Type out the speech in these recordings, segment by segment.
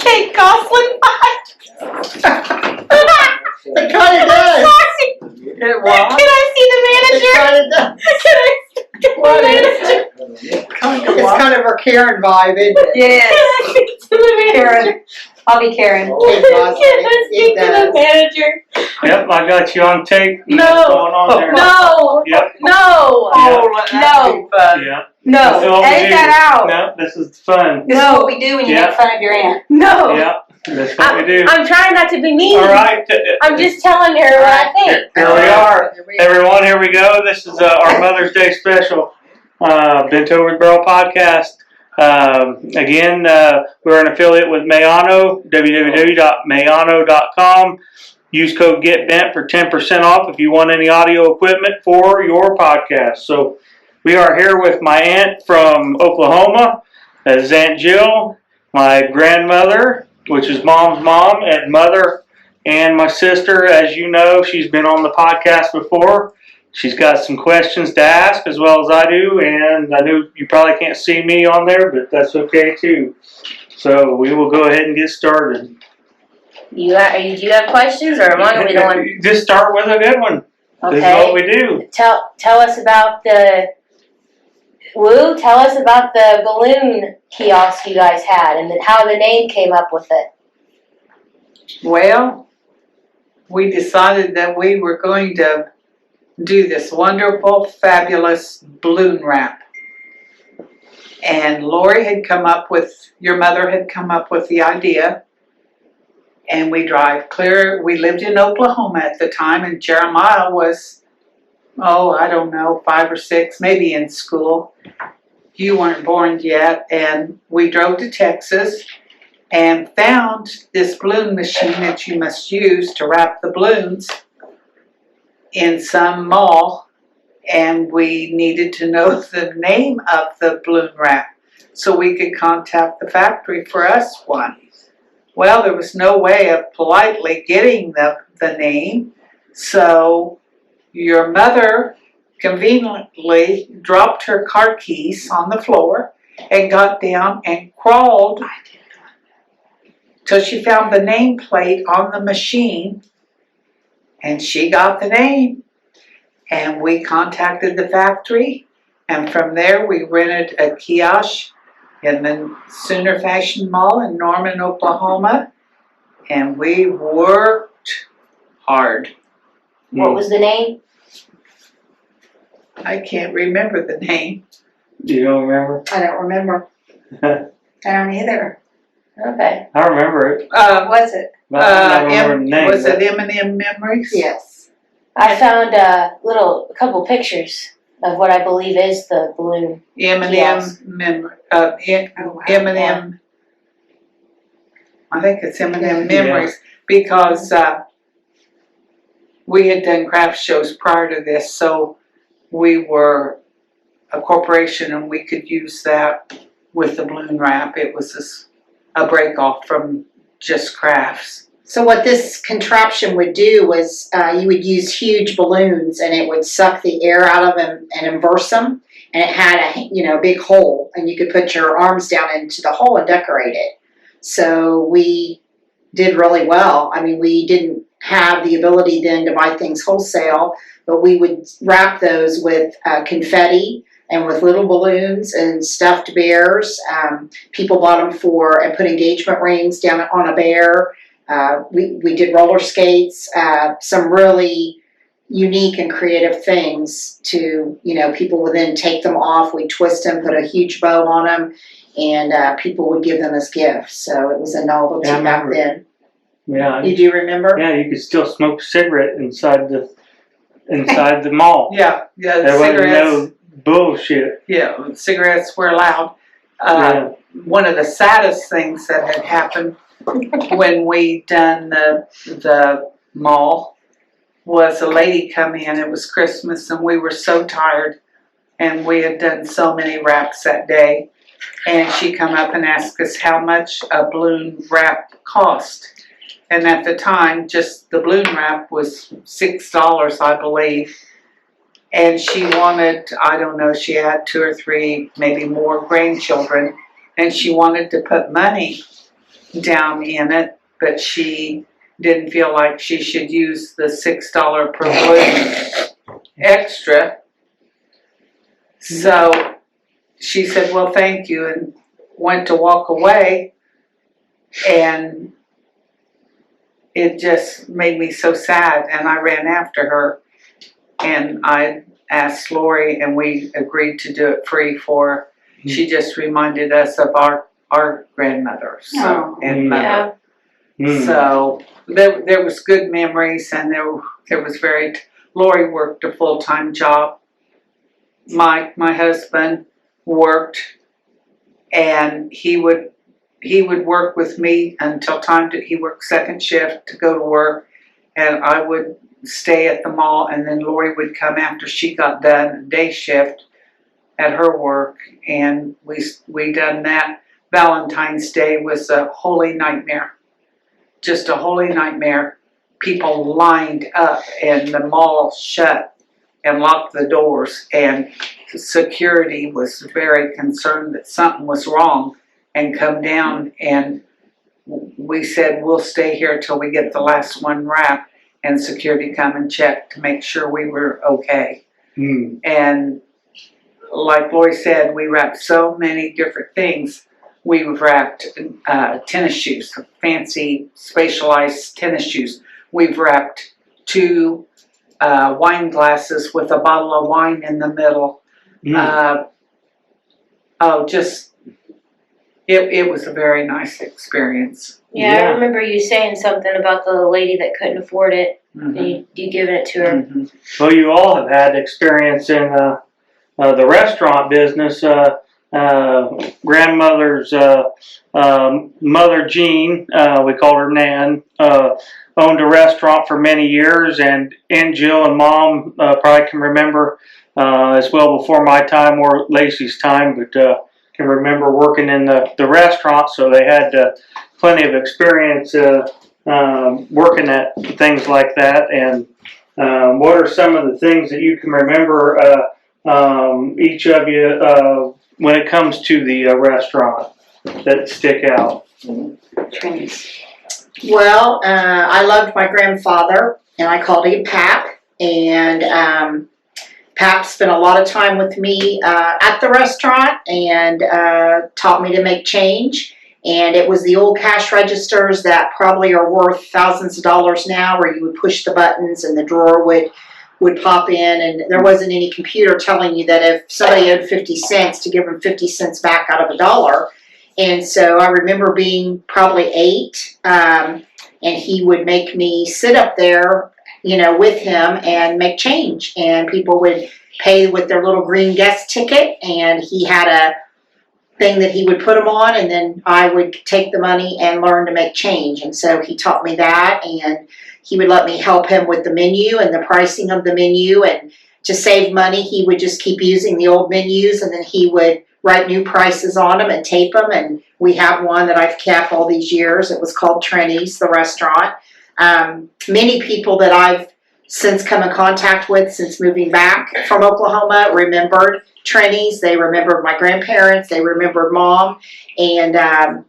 cake costing It kind of does. It was. Can I see the It manager? kind of does. Can I see the What is manager? It's kind of a Karen vibe, isn't it? Yes, Can I speak to the manager? Karen. I'll be Karen. It does. Can I speak to the manager? Yep, I got you on tape. No. What's going on there? No. Yep. No. Oh, let that be fun. Yeah. No, That's what we edit do. that out. No, this is fun. This is what we do when you Yeah. make fun of your aunt. No. Yeah, that's what we do. I'm trying not to be mean. All right. I'm just telling her what I think. Here we are. Everyone, here we go. This is our Mother's Day special, Bent Over the Barrel podcast. Again, we're an affiliate with Mayano, www.mayano.com. Use code GETBENT for 10% off if you want any audio equipment for your podcast. So we are here with my aunt from Oklahoma. That is Aunt Jill, my grandmother, which is Mom's mom, and mother, and my sister. As you know, she's been on the podcast before. She's got some questions to ask as well as I do, and I know you probably can't see me on there, but that's okay too. So we will go ahead and get started. Do you have questions, or am I going to be the one? Just start with a good one. This is what we do. Tell us about the balloon kiosk you guys had, and how the name came up with it. Well, we decided that we were going to do this wonderful, fabulous balloon wrap. And Lori had come up with, your mother had come up with the idea. And we lived in Oklahoma at the time, and Jeremiah was, I don't know, 5 or 6, maybe in school. You weren't born yet, and we drove to Texas and found this balloon machine that you must use to wrap the balloons in some mall, and we needed to know the name of the balloon wrap so we could contact the factory for us one. Well, there was no way of politely getting the name, so your mother conveniently dropped her car keys on the floor and got down and crawled till she found the nameplate on the machine, and she got the name. And we contacted the factory, and from there we rented a kiosk in the Sooner Fashion Mall in Norman, Oklahoma, and we worked hard. What was the name? I can't remember the name. You don't remember? I don't remember. I don't either. Okay. I remember it. What was it? But I don't remember the name. Was it M&M Memories? Yes. I found a couple pictures of what I believe is the balloon. M&M Memory. M&M. I think it's M&M Memories, because we had done craft shows prior to this, so we were a corporation and we could use that with the balloon wrap. It was a break off from just crafts. So what this contraption would do was you would use huge balloons, and it would suck the air out of them and inverse them. And it had a big hole, and you could put your arms down into the hole and decorate it. So we did really well. I mean, we didn't have the ability then to buy things wholesale, but we would wrap those with confetti and with little balloons and stuffed bears. People bought them and put engagement rings down on a bear. We did roller skates, some really unique and creative things to, people would then take them off. We'd twist them, put a huge bow on them, and people would give them as gifts. So it was a novelty back then. Yeah. You do remember? Yeah, you could still smoke a cigarette inside the mall. Yeah, There wasn't cigarettes. no bullshit. Yeah, cigarettes were allowed. One of the saddest things that had happened when we done the mall was a lady come in. It was Christmas and we were so tired, and we had done so many wraps that day, and she come up and asked us how much a balloon wrap cost. And at the time, just the balloon wrap was $6, I believe. And she wanted, I don't know, she had 2 or 3, maybe more grandchildren, and she wanted to put money down in it, but she didn't feel like she should use the $6 per balloon extra. So she said, well, thank you, and went to walk away, and it just made me so sad, and I ran after her, and I asked Lori, and we agreed to do it free for her. She just reminded us of our grandmother, so, and mother. So there was good memories, and there was Lori worked a full-time job. My husband worked, and he would work with me until he worked second shift to go to work, and I would stay at the mall, and then Lori would come after she got done day shift at her work, and we done that. Valentine's Day was a holy nightmare. Just a holy nightmare. People lined up, and the mall shut and locked the doors, and security was very concerned that something was wrong and come down, and we said we'll stay here till we get the last one wrapped, and security come and check to make sure we were okay. And like Lori said, we wrapped so many different things. We wrapped tennis shoes, fancy specialized tennis shoes. We've wrapped 2 wine glasses with a bottle of wine in the middle. It was a very nice experience. Yeah, I remember you saying something about the lady that couldn't afford it, Mm-hmm. and you giving it to her. Mm-hmm. Well, you all have had experience in the restaurant business. Grandmother's mother, Jean, we called her Nan, owned a restaurant for many years, and Aunt Jill and Mom probably can remember as well before my time or Lacey's time, but can remember working in the restaurant, so they had plenty of experience working at things like that. And what are some of the things that you can remember, each of you, when it comes to the restaurant that stick out? Well, I loved my grandfather, and I called him Pap, and Pap spent a lot of time with me at the restaurant, and taught me to make change. And it was the old cash registers that probably are worth thousands of dollars now, where you would push the buttons and the drawer would pop in, and there wasn't any computer telling you that if somebody owed 50 cents to give them 50 cents back out of $1. And so I remember being probably 8, and he would make me sit up there, with him and make change. And people would pay with their little green guest ticket, and he had a thing that he would put them on, and then I would take the money and learn to make change. And so he taught me that, and he would let me help him with the menu and the pricing of the menu. And to save money, he would just keep using the old menus, and then he would write new prices on them and tape them. And we have one that I've kept all these years. It was called Trenny's, the restaurant. Many people that I've since come in contact with since moving back from Oklahoma remembered Trenny's. They remembered my grandparents. They remembered Mom. And,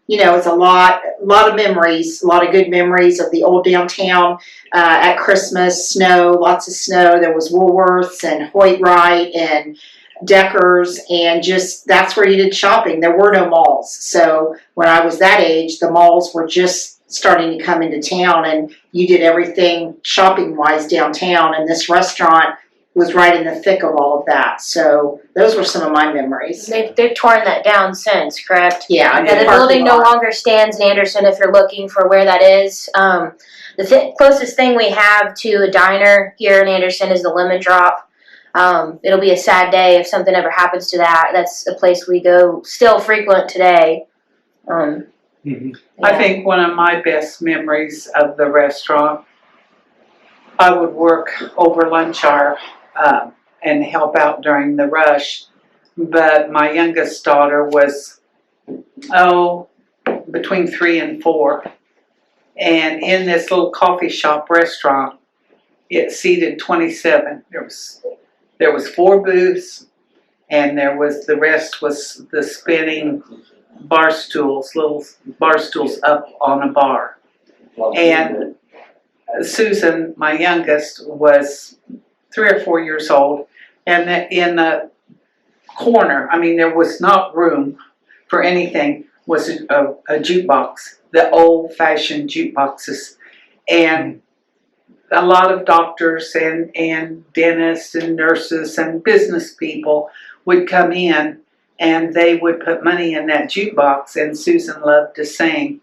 it's a lot of memories, a lot of good memories of the old downtown at Christmas, snow, lots of snow. There was Woolworths and Hoyt Wright and Deckers, and just that's where you did shopping. There were no malls. So when I was that age, the malls were just starting to come into town, and you did everything shopping-wise downtown, and this restaurant was right in the thick of all of that. So those were some of my memories. They've torn that down since, correct? Yeah. And the building no longer stands in Anderson if you're looking for where that is. The closest thing we have to a diner here in Anderson is the Lemon Drop. It'll be a sad day if something ever happens to that. That's a place we go still frequent today. I think one of my best memories of the restaurant, I would work over lunch hour and help out during the rush, but my youngest daughter was, between 3 and 4, and in this little coffee shop restaurant, it seated 27. There was 4 booths, and the rest was the spinning bar stools, little bar stools up on a bar. And Susan, my youngest, was 3 or 4 years old, and in the corner, I mean, there was not room for anything, was a jukebox, the old-fashioned jukeboxes. And a lot of doctors and dentists and nurses and business people would come in, and they would put money in that jukebox, and Susan loved to sing,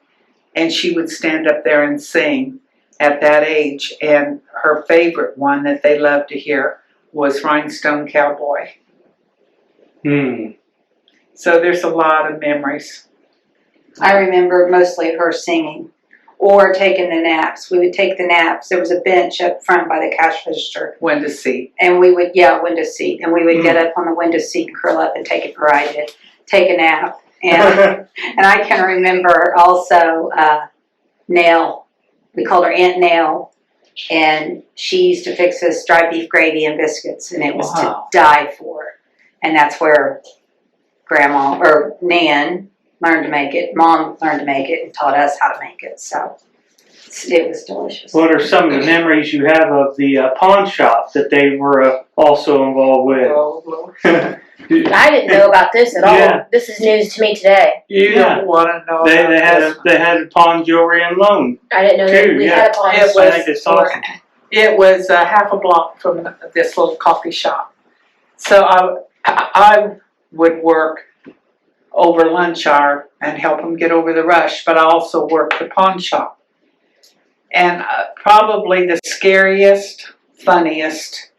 and she would stand up there and sing at that age, and her favorite one that they loved to hear was Rhinestone Cowboy. So there's a lot of memories. I remember mostly her singing or taking the naps. We would take the naps. There was a bench up front by the cash register. Window seat. And we would, window seat. And we would get up on the window seat and curl up and take it where I did. Take a nap. And and I can remember also Nell. We called her Aunt Nell. And she used to fix us dry beef gravy and biscuits. And it was Wow. to die for. And that's where Grandma, or Nan, learned to make it. Mom learned to make it and taught us how to make it. So it was delicious. What are some of the memories you have of the pawn shop that they were also involved with? Oh, Lord. I didn't know about this at Yeah. all. This is news to me today. You Yeah. don't want to know. They about this. had pawn jewelry and loan. I didn't know that Dude, we yeah. had a pawn It I store. think it's awesome. It was half a block from this little coffee shop. So I would work over lunch hour and help them get over the rush, but I also worked the pawn shop. And probably the scariest, funniest,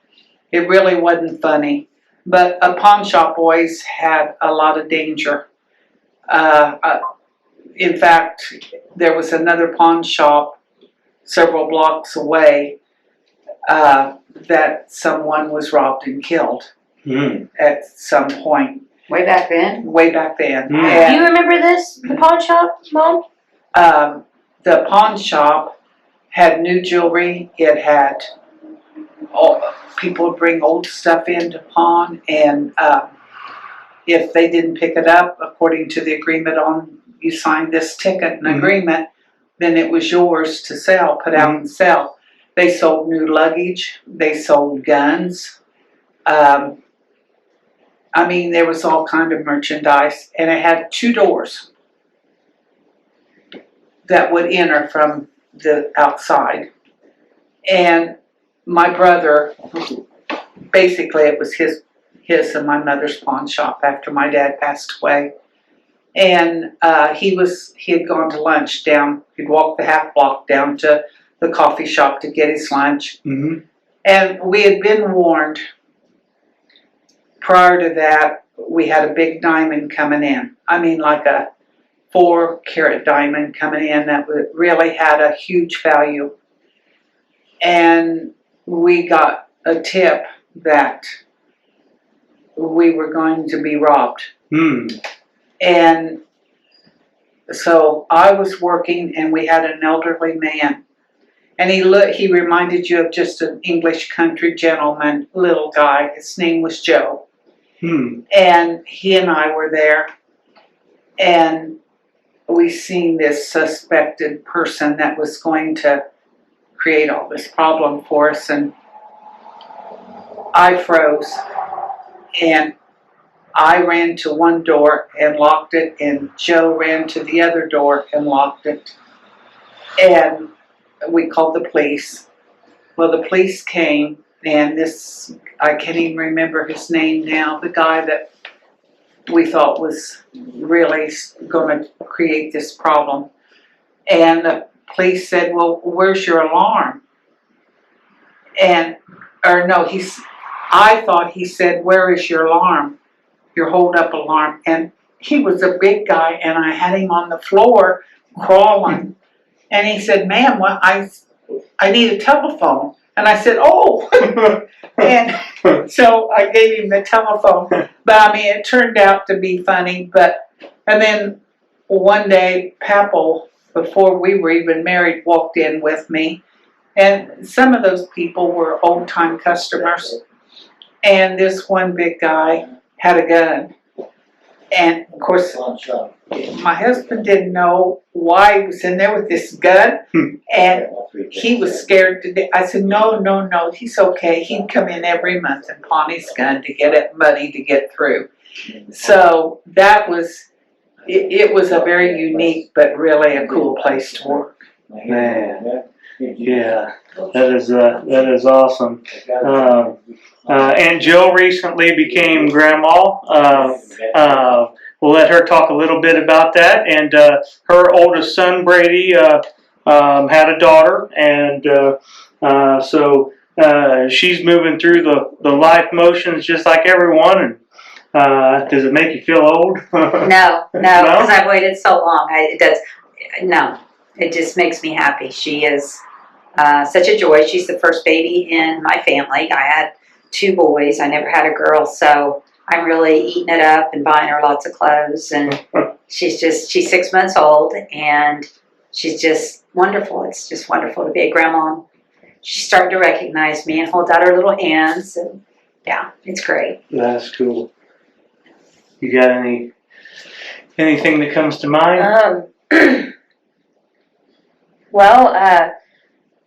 it really wasn't funny, but a pawn shop always had a lot of danger. In fact, there was another pawn shop several blocks away that someone was robbed and killed at some point, Way back then? way back then. Mm. Do you remember this, the pawn shop, Mom? The pawn shop had new jewelry. It had people would bring old stuff in to pawn, and if they didn't pick it up according to the agreement on you signed this ticket and agreement, then it was yours to sell, put out and sell. They sold new luggage. They sold guns. I mean, there was all kind of merchandise, and it had 2 doors that would enter from the outside. And my brother, basically it was his and my mother's pawn shop after my dad passed away. And he had gone to lunch down, he'd walk the half block down to the coffee shop to get his lunch. And we had been warned. Prior to that, we had a big diamond coming in. I mean, like a 4-carat diamond coming in that really had a huge value. And we got a tip that we were going to be robbed. And so I was working, and we had an elderly man. And he reminded you of just an English country gentleman, little guy. His name was Joe. And he and I were there, and we seen this suspected person that was going to create all this problem for us, and I froze, and I ran to one door and locked it, and Joe ran to the other door and locked it, and we called the police. Well, the police came, and I can't even remember his name now, the guy that we thought was really going to create this problem. And the police said, well, where's your alarm? I thought he said, where is your alarm? Your hold-up alarm. And he was a big guy, and I had him on the floor crawling. And he said, ma'am, well, I need a telephone. And I said, oh. And so I gave him the telephone. But I mean, it turned out to be funny. And then one day, Papel, before we were even married, walked in with me. And some of those people were old-time customers. And this one big guy had a gun. And of course, my husband didn't know why he was in there with this gun, and he was scared to death. I said, no, he's okay. He'd come in every month and pawn his gun to get it money to get through. So that was, it was a very unique but really a cool place to work. Man, yeah, that is awesome. Aunt Jill recently became grandma. We'll let her talk a little bit about that. And her oldest son, Brady, had a daughter, and so she's moving through the life motions just like everyone. And does it make you feel old? No, because I've waited so long. It just makes me happy. She is such a joy. She's the first baby in my family. I had 2 boys. I never had a girl, so I'm really eating it up and buying her lots of clothes. And she's 6 months old, and she's just wonderful. It's just wonderful to be a grandma. She's starting to recognize me and hold out her little hands, and yeah, it's great. That's cool. You got anything that comes to mind? Well,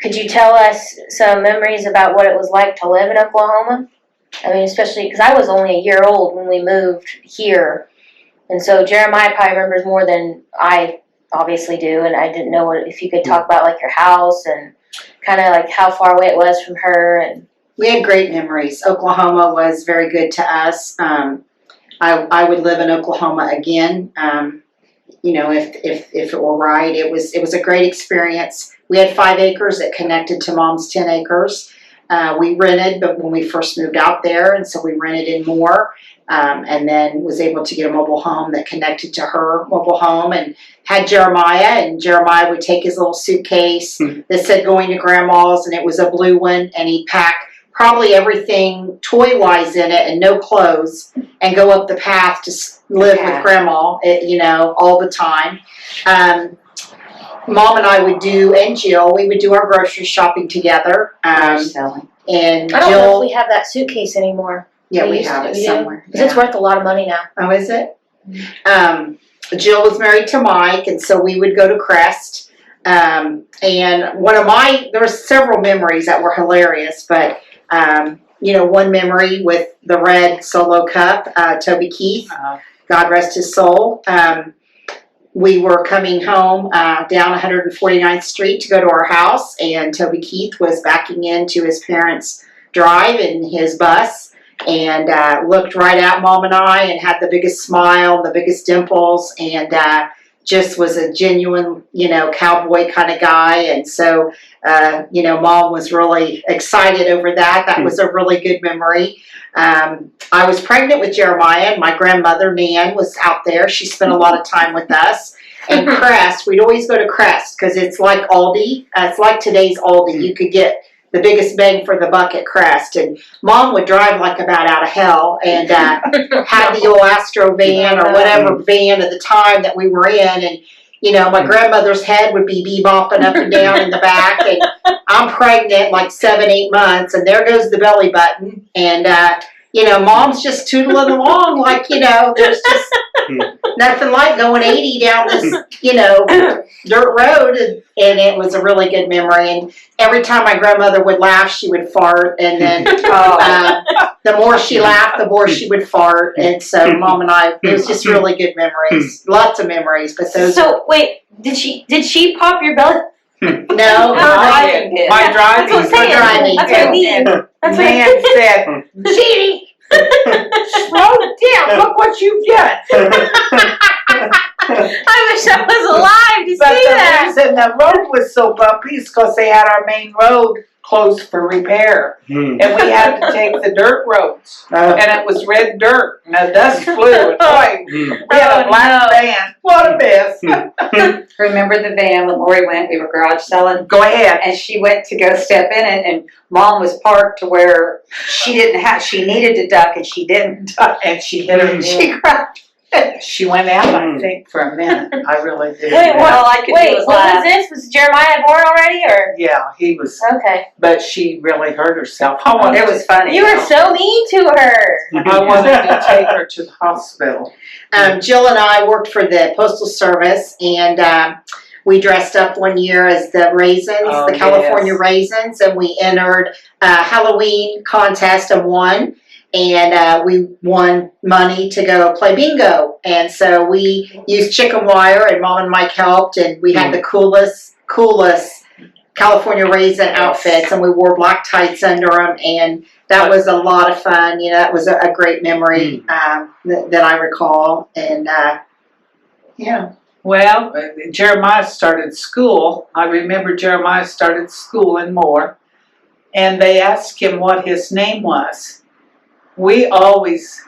could you tell us some memories about what it was like to live in Oklahoma? I mean, especially because I was only a year old when we moved here. And so Jeremiah probably remembers more than I obviously do. And I didn't know if you could talk about like your house and kind of like how far away it was from her. And We had great memories. Oklahoma was very good to us. I would live in Oklahoma again. If it were right, it was a great experience. We had 5 acres that connected to Mom's 10 acres. We rented, but when we first moved out there, and so we rented in more, and then was able to get a mobile home that connected to her mobile home, and had Jeremiah, and Jeremiah would take his little suitcase that said going to Grandma's, and it was a blue one, and he'd pack probably everything toy-wise in it and no clothes, and go up the path to live with Grandma, all the time. Mom and I would and Jill, we would do our grocery shopping together. And I don't know Jill, if we have that suitcase anymore. yeah, we have it somewhere. Because it's worth a lot of money now. Oh, is it? Jill was married to Mike, and so we would go to Crest. And there were several memories that were hilarious, but one memory with the red Solo cup, Toby Keith, God rest his soul. We were coming home down 149th Street to go to our house, and Toby Keith was backing into his parents' drive in his bus, and looked right at Mom and I and had the biggest smile, the biggest dimples, and just was a genuine, cowboy kind of guy. And so, Mom was really excited over that. That was a really good memory. I was pregnant with Jeremiah, and my grandmother, Nan, was out there. She spent a lot of time with us. And Crest, we'd always go to Crest because it's like Aldi. It's like today's Aldi. You could get the biggest bang for the buck at Crest. And Mom would drive like about out of hell and had the old Astro van or whatever van at the time that we were in. And, my grandmother's head would be bebopping up and down in the back. And I'm pregnant like 7-8 months, and there goes the belly button. And, Mom's just tootling along like, there's just nothing like going 80 down this, dirt road. And it was a really good memory. And every time my grandmother would laugh, she would fart. And then the more she laughed, the more she would fart. And so Mom and I, it was just really good memories. Lots of memories. But those wait, did she pop your belly? No, I did. My driving. That's what I'm saying. That's what I mean. That's what Man said, Jeannie! slow down, look what you've done. I wish I was alive to But see the that. reason the road was so bumpy is because they had our main road closed for repair. And we had to take the dirt roads. And it was red dirt, and the dust flew. And boy, we had a black van. What a mess. Remember the van when Lori went, we were garage selling? Go ahead. And she went to go step in it, and Mom was parked to where she needed to duck, and she didn't duck. And she hit her She knee. crashed She went out, I think, for a minute. I really did. Wait, what? All I could do Wait, was what laugh. was this? Was Jeremiah born already, or? Yeah, he was, Okay. but she really hurt herself. I Oh, wanted, it was funny. You were so mean to her. I wanted to take her to the hospital. Jill and I worked for the Postal Service, and we dressed up one year as the Raisins, Oh, the California yes. Raisins, and we entered a Halloween contest and won. And we won money to go play bingo. And so we used chicken wire, and Mom and Mike helped, and we had the coolest California Raisin outfits, and we wore black tights under them, and that was a lot of fun. You know, that was a great memory that I recall. And yeah. Well, Jeremiah started school. I remember Jeremiah started school in Moore, and they asked him what his name was. We always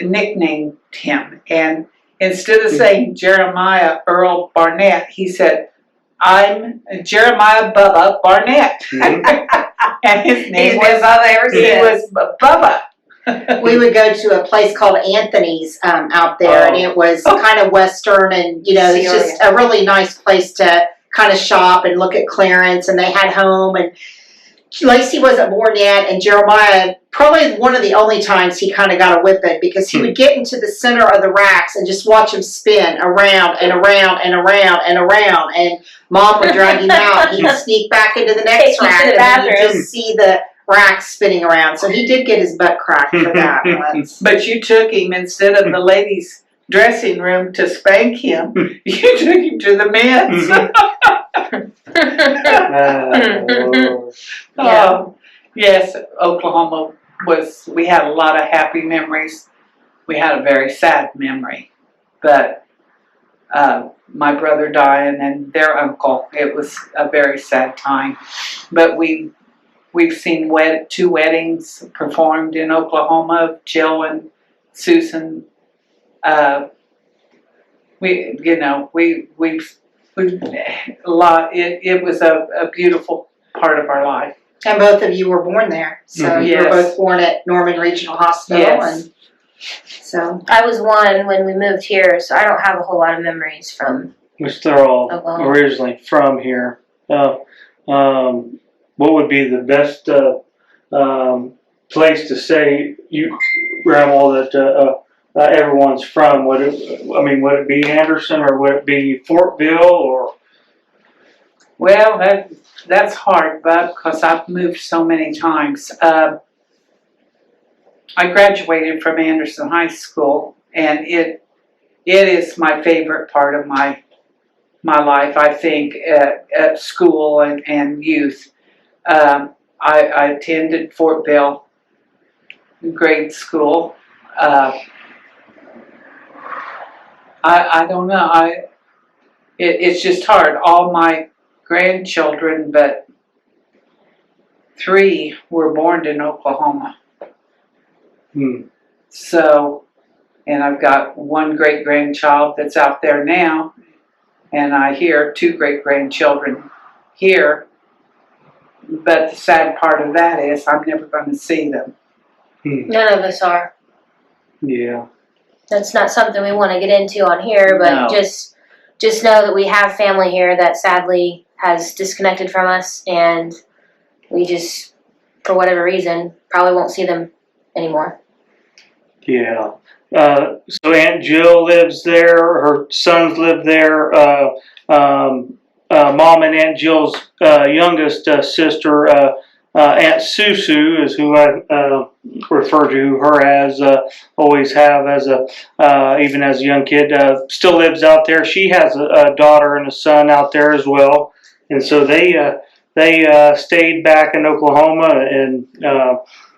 nicknamed him, and instead of saying Jeremiah Earl Barnett, he said, "I'm Jeremiah Bubba Barnett," and his He's name been was Bubba ever since. Bubba. We would go to a place called Anthony's out there, and it was kind of Western, and you know, it's just a really nice place to kind of shop and look at clearance. And they had home, and Lacey wasn't born yet, and Jeremiah, probably one of the only times he kind of got a whipping, because he would get into the center of the racks and just watch him spin around and around and around and around, and Mom would drag him out. He'd sneak back into the next Take you to rack, the and bathroom. you'd just see the rack spinning around. So he did get his butt cracked for that once. But you took him, instead of the ladies' dressing room to spank him, you took him to the men's. Yes, Oklahoma we had a lot of happy memories. We had a very sad memory, but my brother dying and their uncle, it was a very sad time. But we've seen two weddings performed in Oklahoma, Jill and Susan. We've a lot. It was a beautiful part of our life. And both of you were born there. So you were Yes. both born at Norman Regional Hospital. Yes. And so I was one when we moved here, so I don't have a whole lot of memories from. Which they're all Oklahoma. originally from here. What would be the best place to say, Grandma, that everyone's from? Would it be Anderson, or would it be Fortville, or? Well, that's hard, Bub, because I've moved so many times. I graduated from Anderson High School, and it is my favorite part of my life, I think, at school and youth. I attended Fortville grade school. I don't know. It's just hard. All my grandchildren, but 3 were born in Oklahoma. So, and I've got 1 great-grandchild that's out there now, and I hear 2 great-grandchildren here. But the sad part of that is I'm never going to see them. None of us are. Yeah. That's not something we want to get into on here, but No. just know that we have family here that sadly has disconnected from us, and we just, for whatever reason, probably won't see them anymore. Yeah. So Aunt Jill lives there. Her sons live there. Mom and Aunt Jill's youngest sister, Aunt Susu, is who I refer to her as. Always have as even as a young kid. Still lives out there. She has a daughter and a son out there as well, and so they stayed back in Oklahoma, and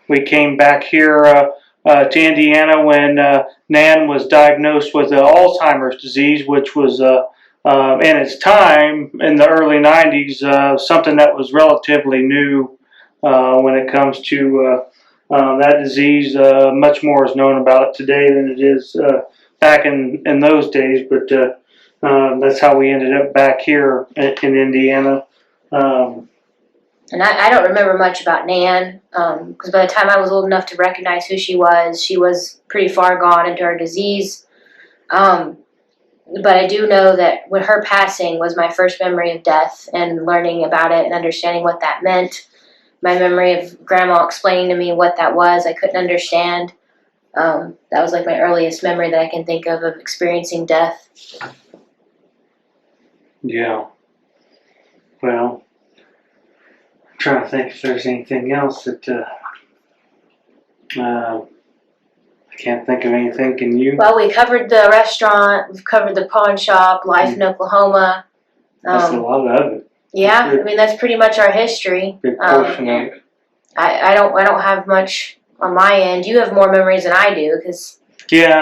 we came back here. To Indiana when Nan was diagnosed with Alzheimer's disease, which was in its time in the early 90s something that was relatively new when it comes to that disease. Much more is known about it today than it is back in those days, but that's how we ended up back here in Indiana. And I don't remember much about Nan, because by the time I was old enough to recognize who she was pretty far gone into her disease. But I do know that when her passing was my first memory of death and learning about it and understanding what that meant. My memory of Grandma explaining to me what that was, I couldn't understand. That was like my earliest memory that I can think of experiencing death. Yeah. Well, I'm trying to think if there's anything else that, I can't think of anything. Can you? Well, we covered the restaurant, we've covered the pawn shop, life in Oklahoma. That's a lot of it. Yeah, I mean that's pretty much our history. Big portion of it. I don't have much on my end. You have more memories than I do, because Yeah,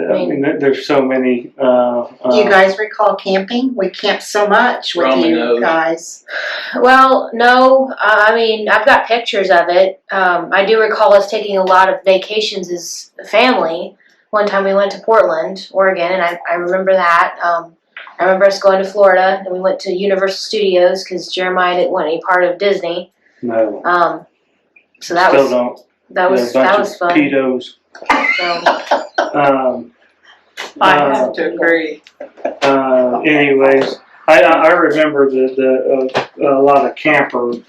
I mean, there's so many. Do you guys recall camping? We camped so much with you Dominoes. guys. well, no, I mean I've got pictures of it. I do recall us taking a lot of vacations as a family. One time we went to Portland, Oregon, and I remember that. I remember us going to Florida, and we went to Universal Studios because Jeremiah didn't want any part of Disney. No. So that Still was don't. that was They're a bunch that was of fun. pedos. So, I have to agree. Anyways, I remember a lot of camping.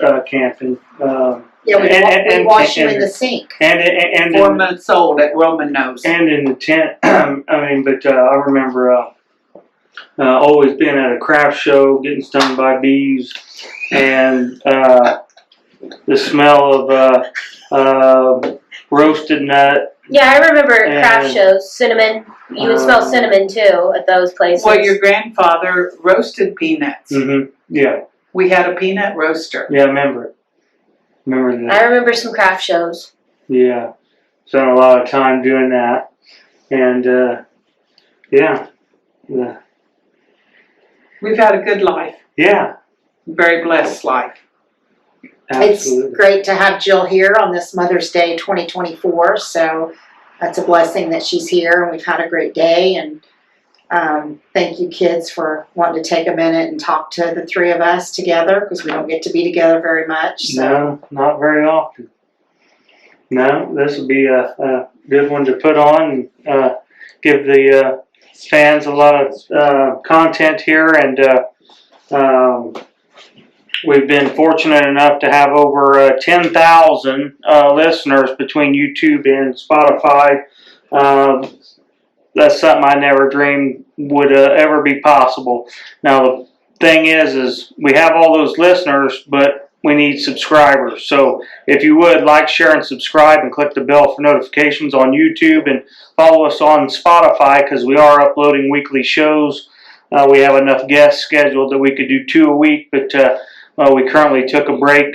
Yeah, we And- wash you and- in the sink. And 4 months old at Roman nose. and in the tent. I mean, but I remember always being at a craft show, getting stung by bees, and the smell of roasted nut. yeah, I remember And- craft shows, cinnamon. You would smell cinnamon too at those places. Well, your grandfather roasted peanuts. Mm-hmm. Yeah, We had a peanut roaster. yeah, I remember it. Remember that. I remember some craft shows. Yeah, spent a lot of time doing that, and yeah. We've had a good life. Yeah, Very blessed life. absolutely. It's great to have Jill here on this Mother's Day 2024. So that's a blessing that she's here, and we've had a great day. And thank you, kids, for wanting to take a minute and talk to the three of us together, because we don't get to be together very much. So No, not very often. No, this will be a good one to put on and give the fans a lot of content here, and we've been fortunate enough to have over 10,000 listeners between YouTube and Spotify. That's something I never dreamed would ever be possible. Now the thing is we have all those listeners, but we need subscribers. So if you would like, share, and subscribe, and click the bell for notifications on YouTube, and follow us on Spotify, because we are uploading weekly shows. We have enough guests scheduled that we could do 2 a week, but we currently took a break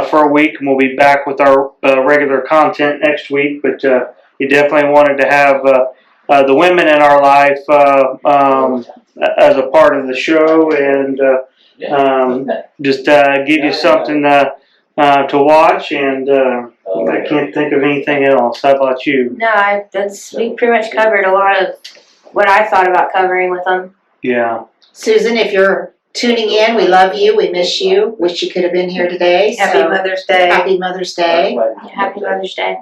for a week, and we'll be back with our regular content next week. But you definitely wanted to have the women in our life as a part of the show, and just give you something to watch, and I can't think of anything else. How about you? No, we pretty much covered a lot of what I thought about covering with them. Yeah. Susan, if you're tuning in, we love you. We miss you. Wish you could have been here today. Happy So, Mother's Day. Happy Mother's Day. Happy Mother's Day.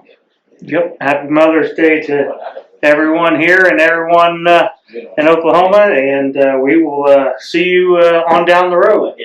Yep. Happy Mother's Day to everyone here and everyone in Oklahoma, and we will see you on down the road.